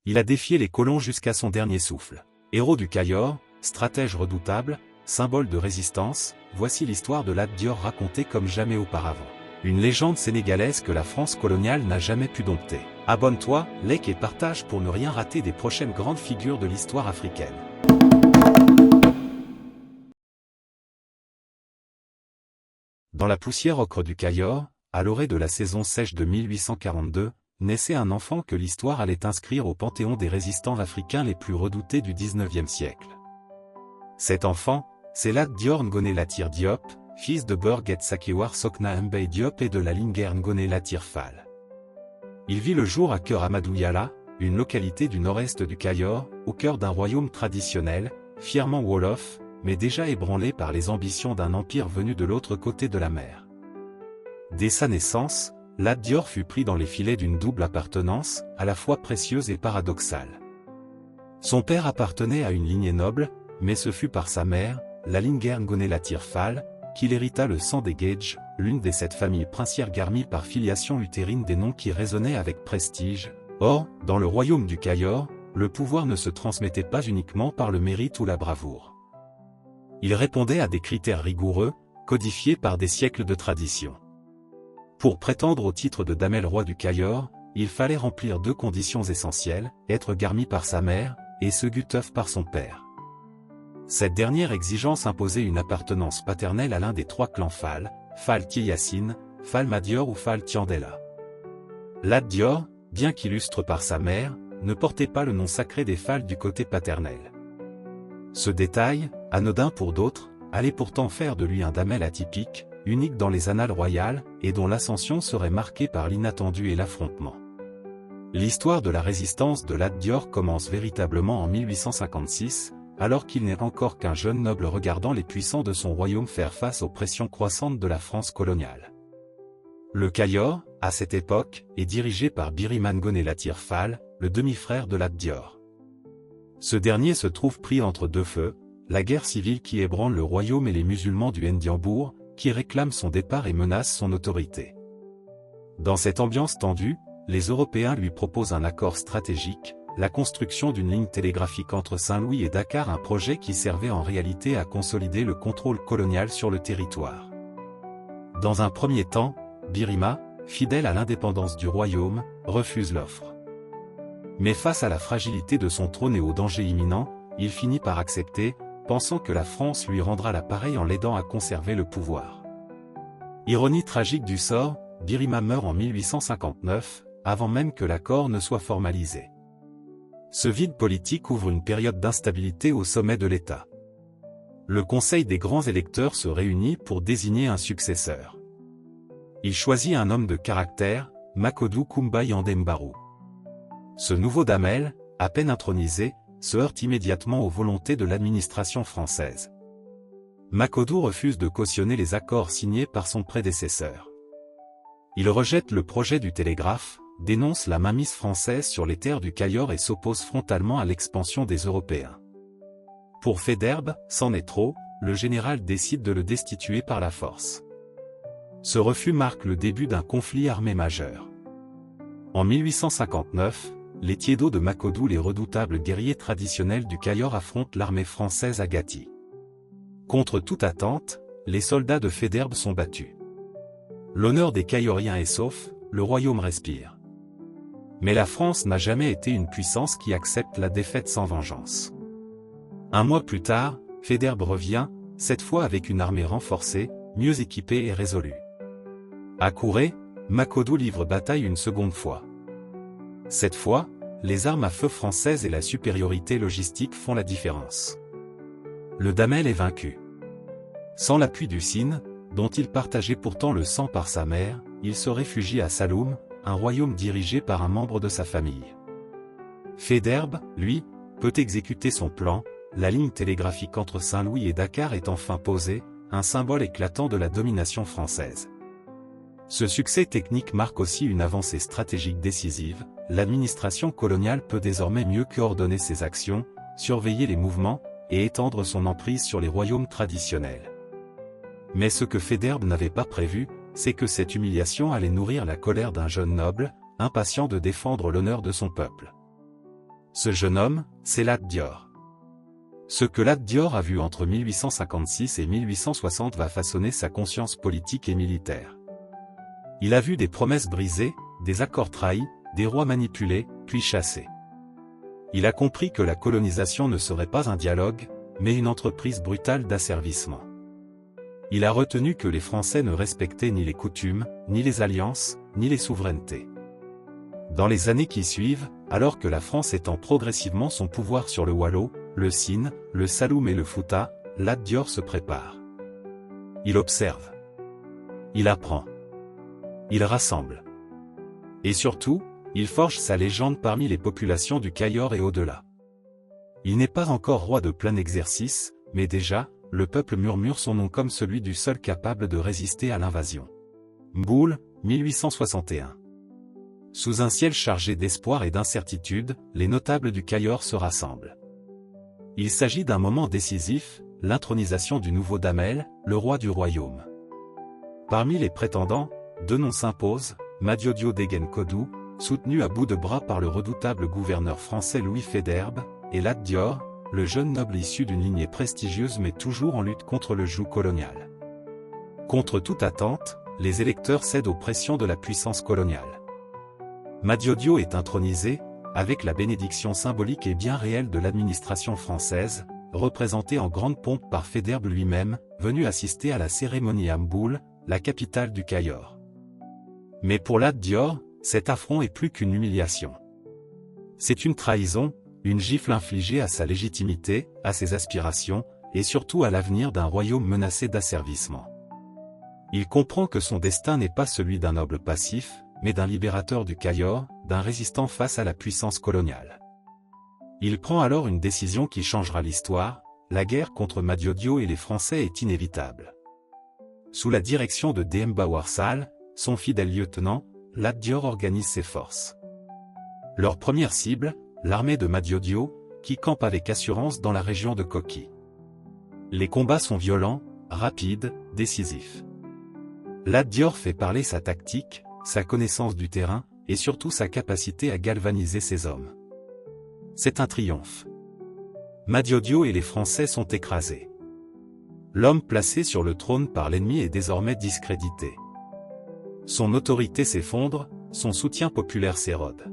Il a défié les colons jusqu'à son dernier souffle. Héros du Cayor, stratège redoutable, symbole de résistance, voici l'histoire de Lat Dior racontée comme jamais auparavant. Une légende sénégalaise que la France coloniale n'a jamais pu dompter. Abonne-toi, like et partage pour ne rien rater des prochaines grandes figures de l'histoire africaine. Dans la poussière ocre du Cayor, à l'orée de la saison sèche de 1842, naissait un enfant que l'histoire allait inscrire au panthéon des résistants africains les plus redoutés du XIXe siècle. Cet enfant, c'est Lat Dior Ngoné Latyr Diop, fils de Burguet Sakewar Sokna Mbey Diop et de la Linguère Ngoné Latyr Fall. Il vit le jour à Kër Amadou Yala, une localité du nord-est du Cayor, au cœur d'un royaume traditionnel, fièrement wolof, mais déjà ébranlé par les ambitions d'un empire venu de l'autre côté de la mer. Dès sa naissance, Lat Dior fut pris dans les filets d'une double appartenance, à la fois précieuse et paradoxale. Son père appartenait à une lignée noble, mais ce fut par sa mère, la Linguère Ngoné Latyr Fall, qu'il hérita le sang des Gage, l'une des 7 familles princières garnies par filiation utérine des noms qui résonnaient avec prestige. Or, dans le royaume du Cayor, le pouvoir ne se transmettait pas uniquement par le mérite ou la bravoure. Il répondait à des critères rigoureux, codifiés par des siècles de tradition. Pour prétendre au titre de Damel roi du Cayor, il fallait remplir 2 conditions essentielles, être garni par sa mère, et se Guteuf par son père. Cette dernière exigence imposait une appartenance paternelle à l'un des 3 clans Fall, Fall Tiyassine, Fall Madior ou Fall Tiandela. Lat Dior, bien qu'illustre par sa mère, ne portait pas le nom sacré des Fall du côté paternel. Ce détail, anodin pour d'autres, allait pourtant faire de lui un damel atypique, unique dans les annales royales, et dont l'ascension serait marquée par l'inattendu et l'affrontement. L'histoire de la résistance de Lat Dior commence véritablement en 1856, alors qu'il n'est encore qu'un jeune noble regardant les puissants de son royaume faire face aux pressions croissantes de la France coloniale. Le Cayor, à cette époque, est dirigé par Birima Ngoné Latyr Fall, le demi-frère de Lat Dior. Ce dernier se trouve pris entre 2 feux, la guerre civile qui ébranle le royaume et les musulmans du Ndiambour, qui réclament son départ et menacent son autorité. Dans cette ambiance tendue, les Européens lui proposent un accord stratégique, la construction d'une ligne télégraphique entre Saint-Louis et Dakar, un projet qui servait en réalité à consolider le contrôle colonial sur le territoire. Dans un premier temps, Birima, fidèle à l'indépendance du royaume, refuse l'offre. Mais face à la fragilité de son trône et au danger imminent, il finit par accepter, pensant que la France lui rendra la pareille en l'aidant à conserver le pouvoir. Ironie tragique du sort, Birima meurt en 1859, avant même que l'accord ne soit formalisé. Ce vide politique ouvre une période d'instabilité au sommet de l'État. Le Conseil des grands électeurs se réunit pour désigner un successeur. Il choisit un homme de caractère, Makodou Koumba Yandembarou. Ce nouveau damel, à peine intronisé, se heurte immédiatement aux volontés de l'administration française. Makodou refuse de cautionner les accords signés par son prédécesseur. Il rejette le projet du télégraphe, dénonce la mainmise française sur les terres du Cayor et s'oppose frontalement à l'expansion des Européens. Pour Faidherbe, c'en est trop, le général décide de le destituer par la force. Ce refus marque le début d'un conflit armé majeur. En 1859, les Tiédos de Makodou, les redoutables guerriers traditionnels du Cayor, affrontent l'armée française à Gati. Contre toute attente, les soldats de Faidherbe sont battus. L'honneur des Cayoriens est sauf, le royaume respire. Mais la France n'a jamais été une puissance qui accepte la défaite sans vengeance. Un mois plus tard, Faidherbe revient, cette fois avec une armée renforcée, mieux équipée et résolue. À Kouré, Makodou livre bataille une seconde fois. Cette fois, les armes à feu françaises et la supériorité logistique font la différence. Le damel est vaincu. Sans l'appui du Sine, dont il partageait pourtant le sang par sa mère, il se réfugie à Saloum, un royaume dirigé par un membre de sa famille. Faidherbe, lui, peut exécuter son plan, la ligne télégraphique entre Saint-Louis et Dakar est enfin posée, un symbole éclatant de la domination française. Ce succès technique marque aussi une avancée stratégique décisive, l'administration coloniale peut désormais mieux coordonner ses actions, surveiller les mouvements, et étendre son emprise sur les royaumes traditionnels. Mais ce que Faidherbe n'avait pas prévu, c'est que cette humiliation allait nourrir la colère d'un jeune noble, impatient de défendre l'honneur de son peuple. Ce jeune homme, c'est Lat Dior. Ce que Lat Dior a vu entre 1856 et 1860 va façonner sa conscience politique et militaire. Il a vu des promesses brisées, des accords trahis, des rois manipulés, puis chassés. Il a compris que la colonisation ne serait pas un dialogue, mais une entreprise brutale d'asservissement. Il a retenu que les Français ne respectaient ni les coutumes, ni les alliances, ni les souverainetés. Dans les années qui suivent, alors que la France étend progressivement son pouvoir sur le Waalo, le Sine, le Saloum et le Fouta, Lat Dior se prépare. Il observe. Il apprend. Il rassemble. Et surtout, il forge sa légende parmi les populations du Cayor et au-delà. Il n'est pas encore roi de plein exercice, mais déjà, le peuple murmure son nom comme celui du seul capable de résister à l'invasion. Mboul, 1861. Sous un ciel chargé d'espoir et d'incertitude, les notables du Cayor se rassemblent. Il s'agit d'un moment décisif, l'intronisation du nouveau Damel, le roi du royaume. Parmi les prétendants, deux noms s'imposent, Madiodio Degen Kodou, soutenu à bout de bras par le redoutable gouverneur français Louis Faidherbe, et Lat Dior, le jeune noble issu d'une lignée prestigieuse mais toujours en lutte contre le joug colonial. Contre toute attente, les électeurs cèdent aux pressions de la puissance coloniale. Madiodio est intronisé, avec la bénédiction symbolique et bien réelle de l'administration française, représentée en grande pompe par Faidherbe lui-même, venu assister à la cérémonie à Mboul, la capitale du Cayor. Mais pour Lat Dior, cet affront est plus qu'une humiliation. C'est une trahison, une gifle infligée à sa légitimité, à ses aspirations, et surtout à l'avenir d'un royaume menacé d'asservissement. Il comprend que son destin n'est pas celui d'un noble passif, mais d'un libérateur du Cayor, d'un résistant face à la puissance coloniale. Il prend alors une décision qui changera l'histoire, la guerre contre Madiodio et les Français est inévitable. Sous la direction de Demba Warsale, son fidèle lieutenant, Lat Dior organise ses forces. Leur première cible, l'armée de Madiodio, qui campe avec assurance dans la région de Koki. Les combats sont violents, rapides, décisifs. Lat Dior fait parler sa tactique, sa connaissance du terrain, et surtout sa capacité à galvaniser ses hommes. C'est un triomphe. Madiodio et les Français sont écrasés. L'homme placé sur le trône par l'ennemi est désormais discrédité. Son autorité s'effondre, son soutien populaire s'érode.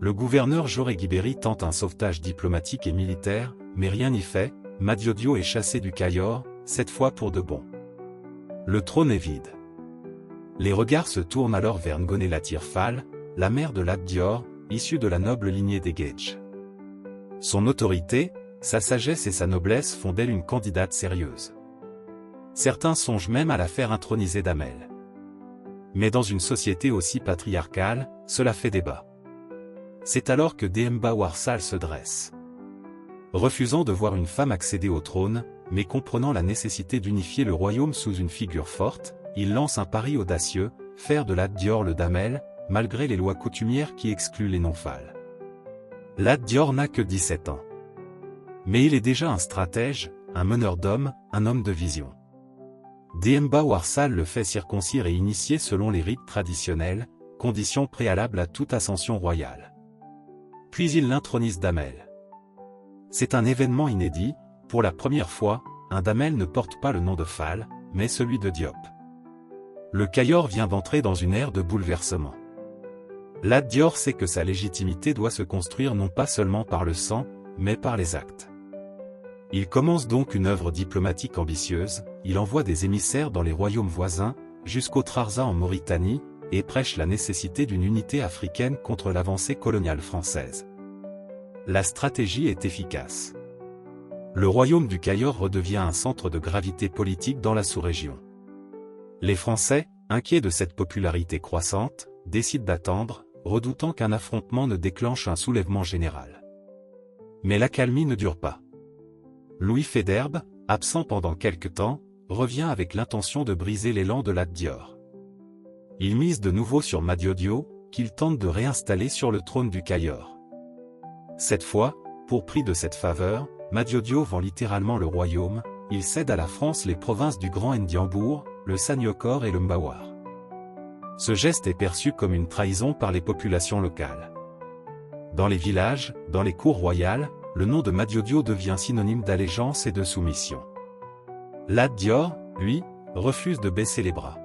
Le gouverneur Joré Guibéry tente un sauvetage diplomatique et militaire, mais rien n'y fait, Madiodio est chassé du Cayor, cette fois pour de bon. Le trône est vide. Les regards se tournent alors vers Ngoné Latyr Fall, la mère de Lat Dior, issue de la noble lignée des Gedge. Son autorité, sa sagesse et sa noblesse font d'elle une candidate sérieuse. Certains songent même à la faire introniser Damel. Mais dans une société aussi patriarcale, cela fait débat. C'est alors que Demba Warsale se dresse. Refusant de voir une femme accéder au trône, mais comprenant la nécessité d'unifier le royaume sous une figure forte, il lance un pari audacieux, faire de Lat Dior le Damel, malgré les lois coutumières qui excluent les non-Fall. Lat Dior n'a que 17 ans. Mais il est déjà un stratège, un meneur d'hommes, un homme de vision. Demba Warsale le fait circoncire et initier selon les rites traditionnels, condition préalable à toute ascension royale. Puis il l'intronise Damel. C'est un événement inédit, pour la première fois, un Damel ne porte pas le nom de Fall, mais celui de Diop. Le Cayor vient d'entrer dans une ère de bouleversement. Lat Dior sait que sa légitimité doit se construire non pas seulement par le sang, mais par les actes. Il commence donc une œuvre diplomatique ambitieuse, il envoie des émissaires dans les royaumes voisins, jusqu'au Trarza en Mauritanie, et prêche la nécessité d'une unité africaine contre l'avancée coloniale française. La stratégie est efficace. Le royaume du Cayor redevient un centre de gravité politique dans la sous-région. Les Français, inquiets de cette popularité croissante, décident d'attendre, redoutant qu'un affrontement ne déclenche un soulèvement général. Mais l'accalmie ne dure pas. Louis Faidherbe, absent pendant quelque temps, revient avec l'intention de briser l'élan de Lat Dior. Il mise de nouveau sur Madiodio, qu'il tente de réinstaller sur le trône du Cayor. Cette fois, pour prix de cette faveur, Madiodio vend littéralement le royaume, il cède à la France les provinces du Grand Ndiambour, le Sanyokor et le Mbawar. Ce geste est perçu comme une trahison par les populations locales. Dans les villages, dans les cours royales, le nom de Madiodio devient synonyme d'allégeance et de soumission. Lat Dior, lui, refuse de baisser les bras.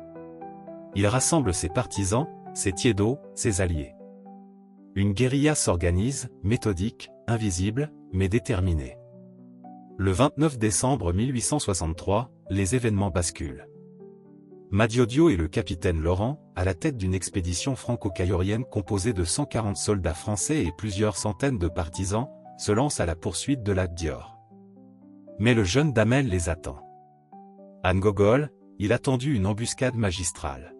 Il rassemble ses partisans, ses tiédos, ses alliés. Une guérilla s'organise, méthodique, invisible, mais déterminée. Le 29 décembre 1863, les événements basculent. Madiodio et le capitaine Laurent, à la tête d'une expédition franco-cayorienne composée de 140 soldats français et plusieurs centaines de partisans, se lancent à la poursuite de Lat Dior. Mais le jeune Damel les attend. À Ngogol, il a tendu une embuscade magistrale.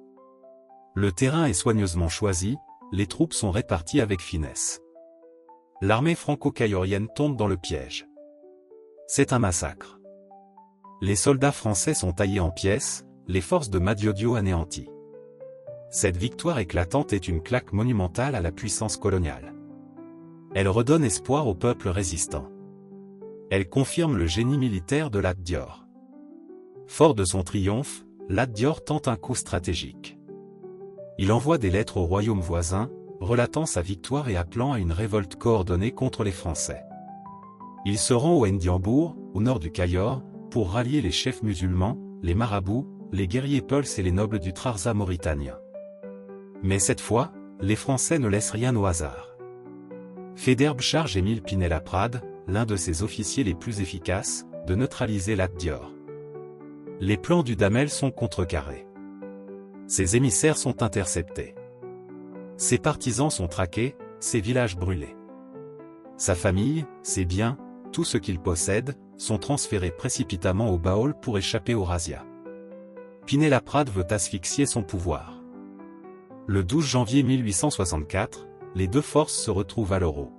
Le terrain est soigneusement choisi, les troupes sont réparties avec finesse. L'armée franco-cayorienne tombe dans le piège. C'est un massacre. Les soldats français sont taillés en pièces, les forces de Madiodio anéanties. Cette victoire éclatante est une claque monumentale à la puissance coloniale. Elle redonne espoir au peuple résistant. Elle confirme le génie militaire de Lat Dior. Fort de son triomphe, Lat Dior tente un coup stratégique. Il envoie des lettres aux royaumes voisins, relatant sa victoire et appelant à une révolte coordonnée contre les Français. Il se rend au Ndiambour, au nord du Cayor, pour rallier les chefs musulmans, les marabouts, les guerriers peuls et les nobles du Trarza mauritanien. Mais cette fois, les Français ne laissent rien au hasard. Faidherbe charge Émile Pinel-Laprade, l'un de ses officiers les plus efficaces, de neutraliser Lat Dior. Les plans du Damel sont contrecarrés. Ses émissaires sont interceptés. Ses partisans sont traqués, ses villages brûlés. Sa famille, ses biens, tout ce qu'il possède, sont transférés précipitamment au Baol pour échapper aux razzias. Pinel-Laprade veut asphyxier son pouvoir. Le 12 janvier 1864, les deux forces se retrouvent à l'Oro.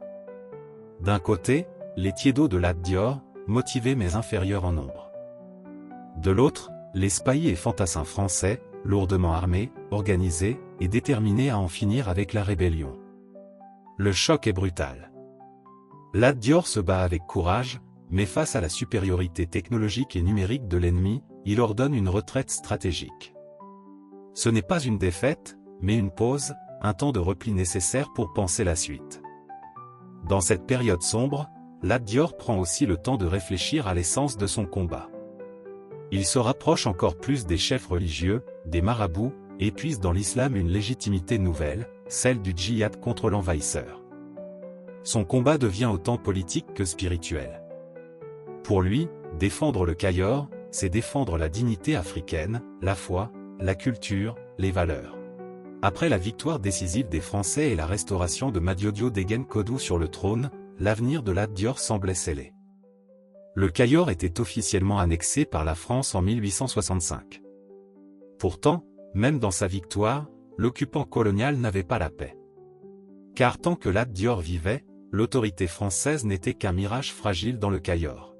D'un côté, les tiédos de Lat Dior, motivés mais inférieurs en nombre. De l'autre, les spahis et fantassins français, lourdement armés, organisés, et déterminés à en finir avec la rébellion. Le choc est brutal. Lat Dior se bat avec courage, mais face à la supériorité technologique et numérique de l'ennemi, il ordonne une retraite stratégique. Ce n'est pas une défaite, mais une pause, un temps de repli nécessaire pour penser la suite. Dans cette période sombre, Lat Dior prend aussi le temps de réfléchir à l'essence de son combat. Il se rapproche encore plus des chefs religieux, des marabouts, et puise dans l'islam une légitimité nouvelle, celle du djihad contre l'envahisseur. Son combat devient autant politique que spirituel. Pour lui, défendre le Cayor, c'est défendre la dignité africaine, la foi, la culture, les valeurs. Après la victoire décisive des Français et la restauration de Madiodio Degen Kodou sur le trône, l'avenir de Lat Dior semblait scellé. Le Cayor était officiellement annexé par la France en 1865. Pourtant, même dans sa victoire, l'occupant colonial n'avait pas la paix. Car tant que Lat Dior vivait, l'autorité française n'était qu'un mirage fragile dans le Cayor.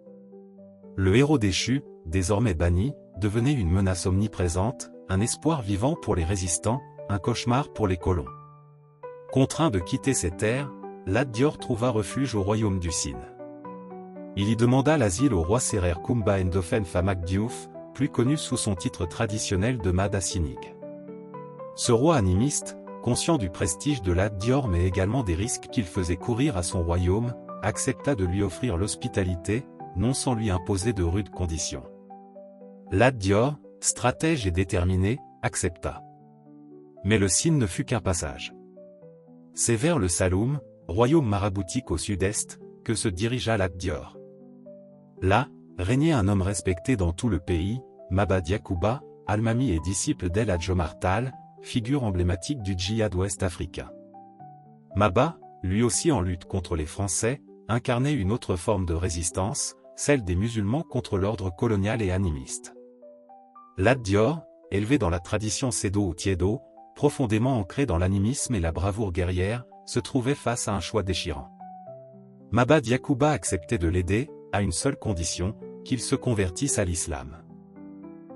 Le héros déchu, désormais banni, devenait une menace omniprésente, un espoir vivant pour les résistants, un cauchemar pour les colons. Contraint de quitter ses terres, Lat Dior trouva refuge au royaume du Sine. Il y demanda l'asile au roi Serer Kumba Ndofen Famak Diouf, plus connu sous son titre traditionnel de Mada Sinig. Ce roi animiste, conscient du prestige de Lat Dior mais également des risques qu'il faisait courir à son royaume, accepta de lui offrir l'hospitalité, non sans lui imposer de rudes conditions. Lat Dior, stratège et déterminé, accepta. Mais le Sine ne fut qu'un passage. C'est vers le Saloum, royaume maraboutique au sud-est, que se dirigea Lat Dior. Là, régnait un homme respecté dans tout le pays, Maba Diakhouba, almami et disciple d'El Hadj Omar Tall, figure emblématique du djihad ouest-africain. Maba, lui aussi en lutte contre les Français, incarnait une autre forme de résistance, celle des musulmans contre l'ordre colonial et animiste. Lat Dior, élevé dans la tradition sédo ou tiédo, profondément ancré dans l'animisme et la bravoure guerrière, se trouvait face à un choix déchirant. Maba Diakhouba acceptait de l'aider, à une seule condition, qu'il se convertisse à l'islam.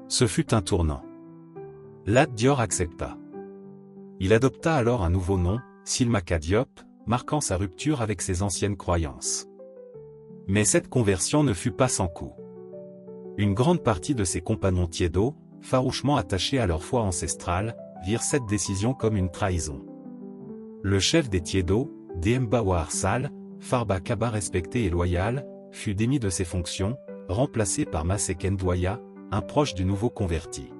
Ce fut un tournant. Lat Dior accepta. Il adopta alors un nouveau nom, Silmaka Diop, marquant sa rupture avec ses anciennes croyances. Mais cette conversion ne fut pas sans coup. Une grande partie de ses compagnons tiédos, farouchement attachés à leur foi ancestrale, virent cette décision comme une trahison. Le chef des tiédos, Demba War Sall, Farba Kaba respecté et loyal, fut démis de ses fonctions, remplacé par Maseken Douaya, un proche du nouveau converti.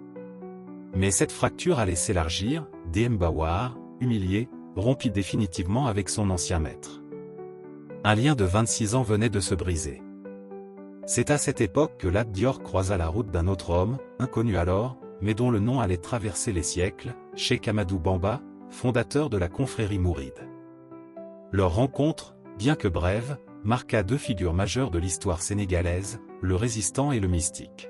Mais cette fracture allait s'élargir, Demba War, humilié, rompit définitivement avec son ancien maître. Un lien de 26 ans venait de se briser. C'est à cette époque que Lat Dior croisa la route d'un autre homme, inconnu alors, mais dont le nom allait traverser les siècles, Cheikh Ahmadou Bamba, fondateur de la confrérie mouride. Leur rencontre, bien que brève, marqua deux figures majeures de l'histoire sénégalaise, le résistant et le mystique.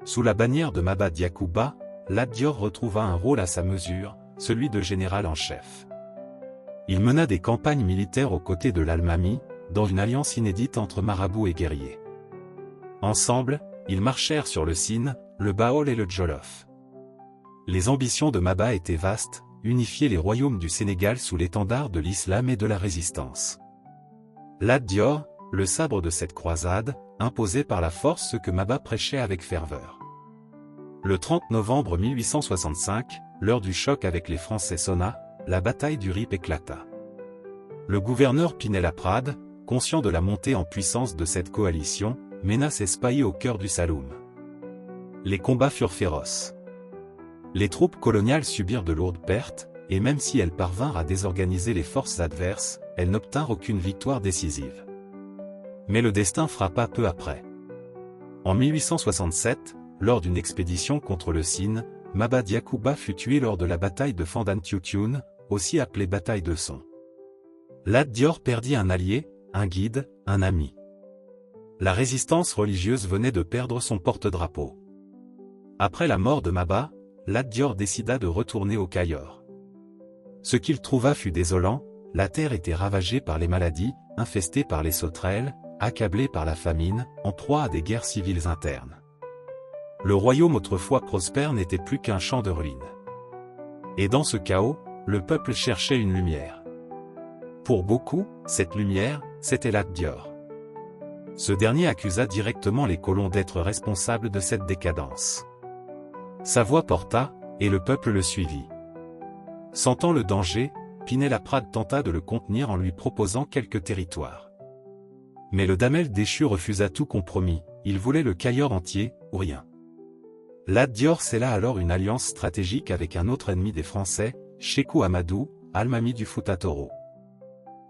Sous la bannière de Maba Diakhou Ba, Lat Dior retrouva un rôle à sa mesure, celui de général en chef. Il mena des campagnes militaires aux côtés de l'Almami, dans une alliance inédite entre marabouts et guerriers. Ensemble, ils marchèrent sur le Sine, le Baol et le Jolof. Les ambitions de Maba étaient vastes, unifier les royaumes du Sénégal sous l'étendard de l'islam et de la résistance. Lat Dior, le sabre de cette croisade, imposait par la force ce que Maba prêchait avec ferveur. Le 30 novembre 1865, l'heure du choc avec les Français sonna, la bataille du Rip éclata. Le gouverneur Pinet-Laprade, conscient de la montée en puissance de cette coalition, mena ses spahis au cœur du Saloum. Les combats furent féroces. Les troupes coloniales subirent de lourdes pertes, et même si elles parvinrent à désorganiser les forces adverses, elles n'obtinrent aucune victoire décisive. Mais le destin frappa peu après. En 1867, lors d'une expédition contre le Sine, Maba Diakhou Ba fut tué lors de la bataille de Fandan-Tioutioune, aussi appelée bataille de Son. Lat Dior perdit un allié, un guide, un ami. La résistance religieuse venait de perdre son porte-drapeau. Après la mort de Maba, Lat Dior décida de retourner au Cayor. Ce qu'il trouva fut désolant, la terre était ravagée par les maladies, infestée par les sauterelles, accablée par la famine, en proie à des guerres civiles internes. Le royaume autrefois prospère n'était plus qu'un champ de ruines. Et dans ce chaos, le peuple cherchait une lumière. Pour beaucoup, cette lumière, c'était Lat Dior. Ce dernier accusa directement les colons d'être responsables de cette décadence. Sa voix porta, et le peuple le suivit. Sentant le danger, Pinet-Laprade tenta de le contenir en lui proposant quelques territoires. Mais le Damel déchu refusa tout compromis, il voulait le Cayor entier, ou rien. Lat Dior scella alors une alliance stratégique avec un autre ennemi des Français, Sékou Amadou, Almami du Fouta Toro.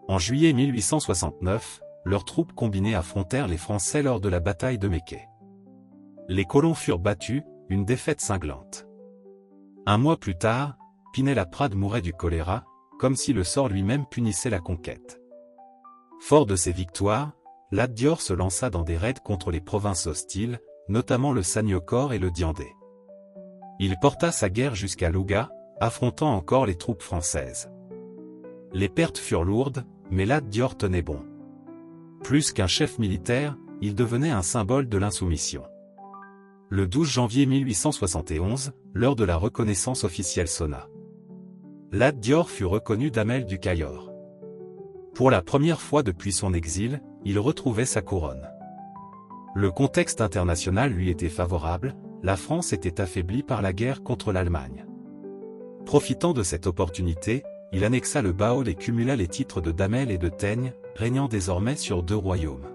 En juillet 1869, leurs troupes combinées affrontèrent les Français lors de la bataille de Méké. Les colons furent battus, une défaite cinglante. Un mois plus tard, Pinet-Laprade mourait du choléra, comme si le sort lui-même punissait la conquête. Fort de ses victoires, Lat Dior se lança dans des raids contre les provinces hostiles, notamment le Sanyokor et le Diandé. Il porta sa guerre jusqu'à Louga, affrontant encore les troupes françaises. Les pertes furent lourdes, mais Lat Dior tenait bon. Plus qu'un chef militaire, il devenait un symbole de l'insoumission. Le 12 janvier 1871, l'heure de la reconnaissance officielle sonna. Lat Dior fut reconnu Damel du Cayor. Pour la première fois depuis son exil, il retrouvait sa couronne. Le contexte international lui était favorable, la France était affaiblie par la guerre contre l'Allemagne. Profitant de cette opportunité, il annexa le Baol et cumula les titres de Damel et de Teigne, régnant désormais sur deux royaumes.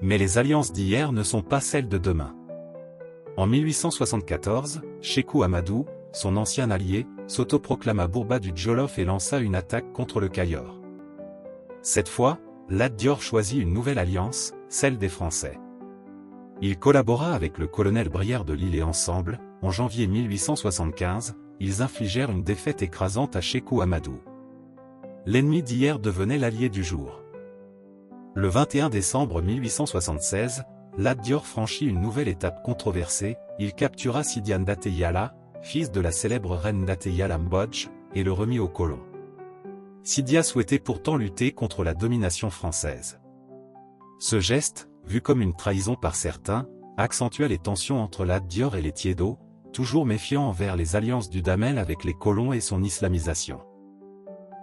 Mais les alliances d'hier ne sont pas celles de demain. En 1874, Sékou Amadou, son ancien allié, s'autoproclama Bourba du Jolof et lança une attaque contre le Cayor. Cette fois, Lat Dior choisit une nouvelle alliance, celle des Français. Il collabora avec le colonel Brière de Lille et ensemble, en janvier 1875, ils infligèrent une défaite écrasante à Sékou Amadou. L'ennemi d'hier devenait l'allié du jour. Le 21 décembre 1876, Lat Dior franchit une nouvelle étape controversée, il captura Sidi Ndaté Yala, fils de la célèbre reine Ndaté Yala Mbodj, et le remit aux colons. Sidia souhaitait pourtant lutter contre la domination française. Ce geste, vu comme une trahison par certains, accentua les tensions entre Lat Dior et les Tiédo, toujours méfiants envers les alliances du Damel avec les colons et son islamisation.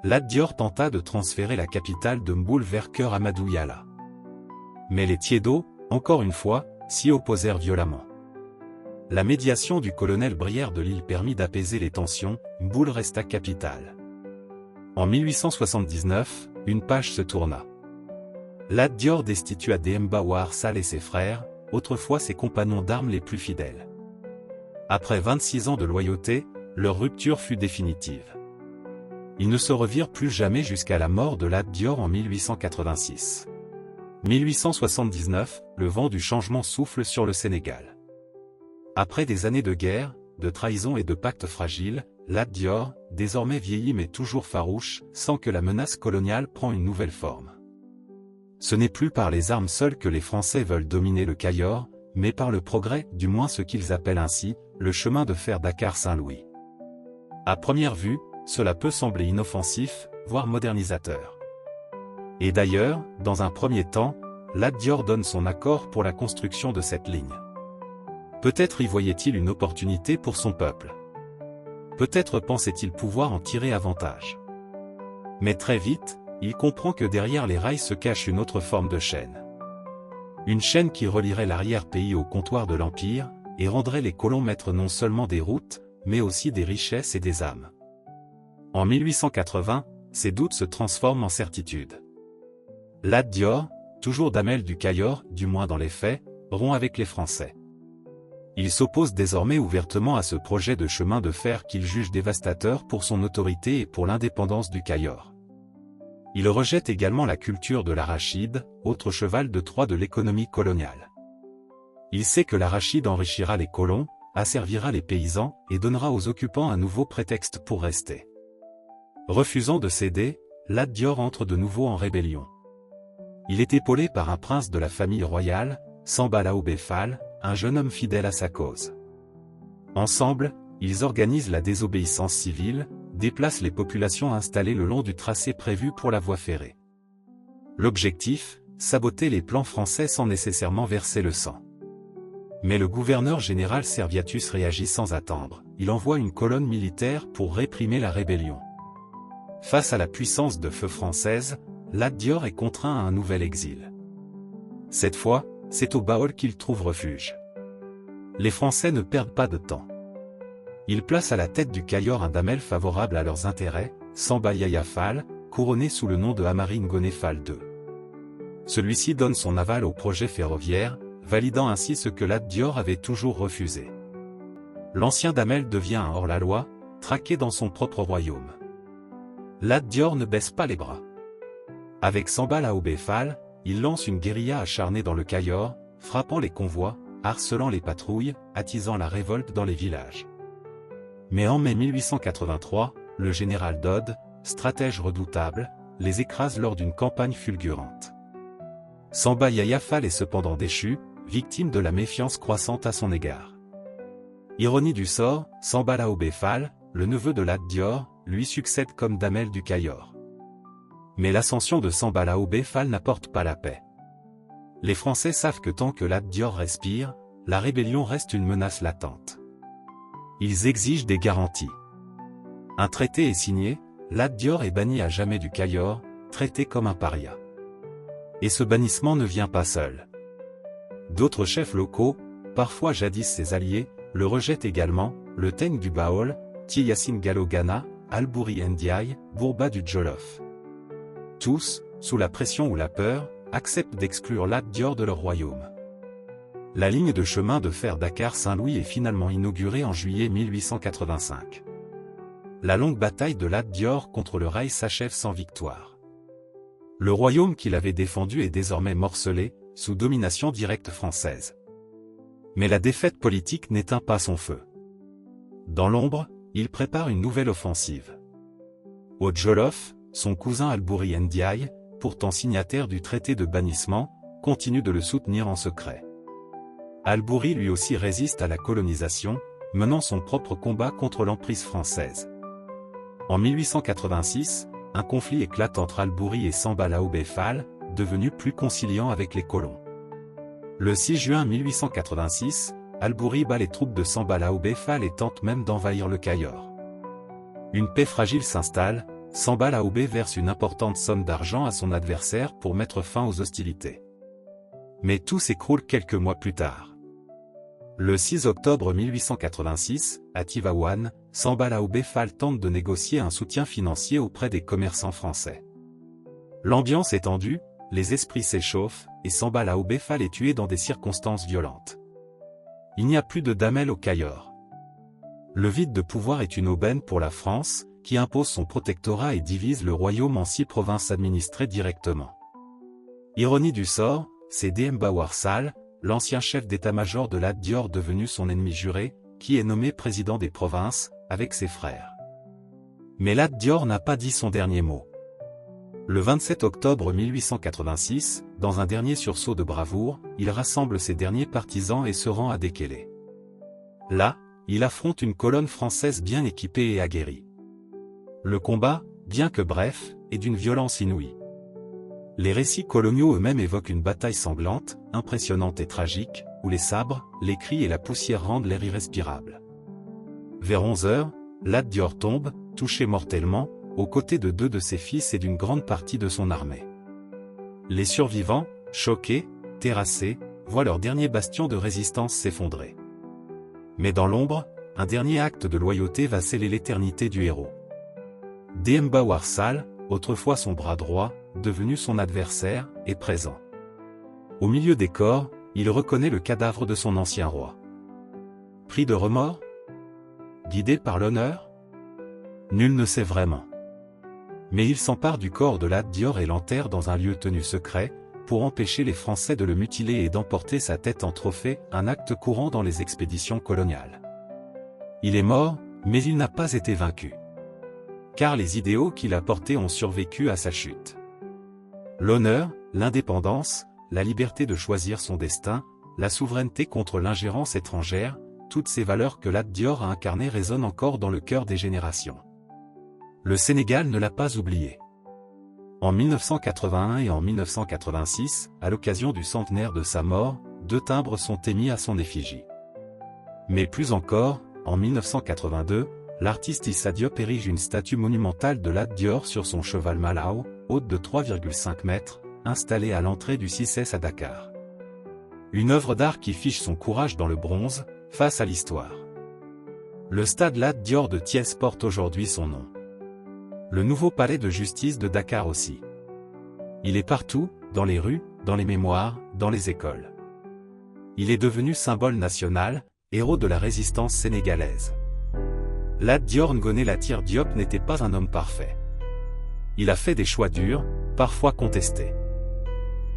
Lat Dior tenta de transférer la capitale de Mboul vers Keur Amadou Yala. Mais les Tiédo, encore une fois, s'y opposèrent violemment. La médiation du colonel Brière de Lille permit d'apaiser les tensions, Mboul resta capitale. En 1879, une page se tourna. Lat Dior destitua Demba War Sall et ses frères, autrefois ses compagnons d'armes les plus fidèles. Après 26 ans de loyauté, leur rupture fut définitive. Ils ne se revirent plus jamais jusqu'à la mort de Lat Dior en 1886. 1879, le vent du changement souffle sur le Sénégal. Après des années de guerre, de trahison et de pactes fragiles, Lat Dior, désormais vieilli mais toujours farouche, sent que la menace coloniale prend une nouvelle forme. Ce n'est plus par les armes seules que les Français veulent dominer le Cayor, mais par le progrès, du moins ce qu'ils appellent ainsi, le chemin de fer Dakar-Saint-Louis. À première vue, cela peut sembler inoffensif, voire modernisateur. Et d'ailleurs, dans un premier temps, Lat Dior donne son accord pour la construction de cette ligne. Peut-être y voyait-il une opportunité pour son peuple. Peut-être pensait-il pouvoir en tirer avantage. Mais très vite, il comprend que derrière les rails se cache une autre forme de chaîne. Une chaîne qui relierait l'arrière-pays au comptoir de l'Empire, et rendrait les colons maîtres non seulement des routes, mais aussi des richesses et des âmes. En 1880, ces doutes se transforment en certitudes. Lat Dior, toujours damel du Cayor, du moins dans les faits, rompt avec les Français. Il s'oppose désormais ouvertement à ce projet de chemin de fer qu'il juge dévastateur pour son autorité et pour l'indépendance du Cayor. Il rejette également la culture de l'arachide, autre cheval de Troie de l'économie coloniale. Il sait que l'arachide enrichira les colons, asservira les paysans et donnera aux occupants un nouveau prétexte pour rester. Refusant de céder, Lat Dior entre de nouveau en rébellion. Il est épaulé par un prince de la famille royale, Samba Laobé Fall, un jeune homme fidèle à sa cause. Ensemble, ils organisent la désobéissance civile, déplacent les populations installées le long du tracé prévu pour la voie ferrée. L'objectif, saboter les plans français sans nécessairement verser le sang. Mais le gouverneur général Serviatus réagit sans attendre, il envoie une colonne militaire pour réprimer la rébellion. Face à la puissance de feu française, Lat Dior est contraint à un nouvel exil. Cette fois, c'est au Baol qu'il trouve refuge. Les Français ne perdent pas de temps. Ils placent à la tête du Cayor un damel favorable à leurs intérêts, Samba Yaya Fall, couronné sous le nom de Amari Ngoné Fall II. Celui-ci donne son aval au projet ferroviaire, validant ainsi ce que Lat Dior avait toujours refusé. L'ancien damel devient un hors-la-loi, traqué dans son propre royaume. Lat Dior ne baisse pas les bras. Avec Samba Laobé Fall, il lance une guérilla acharnée dans le Cayor, frappant les convois, harcelant les patrouilles, attisant la révolte dans les villages. Mais en mai 1883, le général Dodd, stratège redoutable, les écrase lors d'une campagne fulgurante. Samba Yaya Fall est cependant déchu, victime de la méfiance croissante à son égard. Ironie du sort, Samba Laobé Fall, le neveu de Lat Dior, lui succède comme damel du Cayor. Mais l'ascension de Samba Laobé Fall n'apporte pas la paix. Les Français savent que tant que Lat Dior respire, la rébellion reste une menace latente. Ils exigent des garanties. Un traité est signé, Lat Dior est banni à jamais du Cayor, traité comme un paria. Et ce bannissement ne vient pas seul. D'autres chefs locaux, parfois jadis ses alliés, le rejettent également, le Teigne du Baol, Tiyassine Gallo Gana, Albouri Ndiaye, Bourba du Jolof. Tous, sous la pression ou la peur, acceptent d'exclure Lat Dior de leur royaume. La ligne de chemin de fer Dakar-Saint-Louis est finalement inaugurée en juillet 1885. La longue bataille de Lat Dior contre le rail s'achève sans victoire. Le royaume qu'il avait défendu est désormais morcelé, sous domination directe française. Mais la défaite politique n'éteint pas son feu. Dans l'ombre, il prépare une nouvelle offensive. Au Jolof, son cousin Albouri Ndiaye, pourtant signataire du traité de bannissement, continue de le soutenir en secret. Albouri lui aussi résiste à la colonisation, menant son propre combat contre l'emprise française. En 1886, un conflit éclate entre Albouri et Samba Laobé Fall, devenu plus conciliant avec les colons. Le 6 juin 1886, Albouri bat les troupes de Samba Laobé Fall et tente même d'envahir le Cayor. Une paix fragile s'installe, Samba Laobé verse une importante somme d'argent à son adversaire pour mettre fin aux hostilités. Mais tout s'écroule quelques mois plus tard. Le 6 octobre 1886, à Tivaouane, Samba Laobé Fall tente de négocier un soutien financier auprès des commerçants français. L'ambiance est tendue, les esprits s'échauffent, et Samba Laobé Fall est tué dans des circonstances violentes. Il n'y a plus de Damel au Cayor. Le vide de pouvoir est une aubaine pour la France, qui impose son protectorat et divise le royaume en 6 provinces administrées directement. Ironie du sort, c'est Demba War Sall, l'ancien chef d'état-major de Lat Dior devenu son ennemi juré, qui est nommé président des provinces, avec ses frères. Mais Lat Dior n'a pas dit son dernier mot. Le 27 octobre 1886, dans un dernier sursaut de bravoure, il rassemble ses derniers partisans et se rend à Dékélé. Là, il affronte une colonne française bien équipée et aguerrie. Le combat, bien que bref, est d'une violence inouïe. Les récits coloniaux eux-mêmes évoquent une bataille sanglante, impressionnante et tragique, où les sabres, les cris et la poussière rendent l'air irrespirable. Vers 11 heures, Lat Dior tombe, touché mortellement, aux côtés de 2 de ses fils et d'une grande partie de son armée. Les survivants, choqués, terrassés, voient leur dernier bastion de résistance s'effondrer. Mais dans l'ombre, un dernier acte de loyauté va sceller l'éternité du héros. Demba War Sall, autrefois son bras droit, devenu son adversaire, est présent. Au milieu des corps, il reconnaît le cadavre de son ancien roi. Pris de remords? Guidé par l'honneur? Nul ne sait vraiment. Mais il s'empare du corps de Lat Dior et l'enterre dans un lieu tenu secret, pour empêcher les Français de le mutiler et d'emporter sa tête en trophée, un acte courant dans les expéditions coloniales. Il est mort, mais il n'a pas été vaincu. Car les idéaux qu'il a portés ont survécu à sa chute. L'honneur, l'indépendance, la liberté de choisir son destin, la souveraineté contre l'ingérence étrangère, toutes ces valeurs que Lat Dior a incarnées résonnent encore dans le cœur des générations. Le Sénégal ne l'a pas oublié. En 1981 et en 1986, à l'occasion du centenaire de sa mort, 2 timbres sont émis à son effigie. Mais plus encore, en 1982, l'artiste Issa Diop érige une statue monumentale de Lat Dior sur son cheval Malao, haute de 3,5 mètres, installée à l'entrée du 6S à Dakar. Une œuvre d'art qui fiche son courage dans le bronze, face à l'histoire. Le stade Lat Dior de Thiès porte aujourd'hui son nom. Le nouveau palais de justice de Dakar aussi. Il est partout, dans les rues, dans les mémoires, dans les écoles. Il est devenu symbole national, héros de la résistance sénégalaise. Lat Dior Ngoné Latyr Diop n'était pas un homme parfait. Il a fait des choix durs, parfois contestés.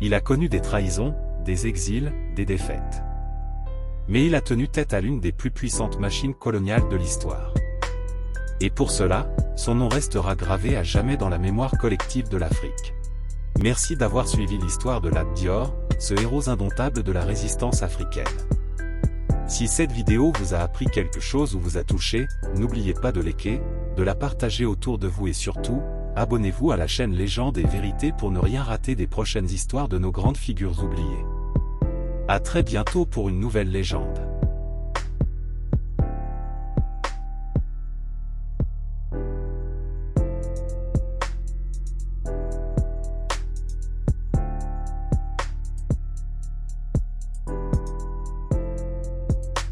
Il a connu des trahisons, des exils, des défaites. Mais il a tenu tête à l'une des plus puissantes machines coloniales de l'histoire. Et pour cela, son nom restera gravé à jamais dans la mémoire collective de l'Afrique. Merci d'avoir suivi l'histoire de Lat Dior, ce héros indomptable de la résistance africaine. Si cette vidéo vous a appris quelque chose ou vous a touché, n'oubliez pas de liker, de la partager autour de vous et surtout, abonnez-vous à la chaîne Légendes et Vérités pour ne rien rater des prochaines histoires de nos grandes figures oubliées. À très bientôt pour une nouvelle légende.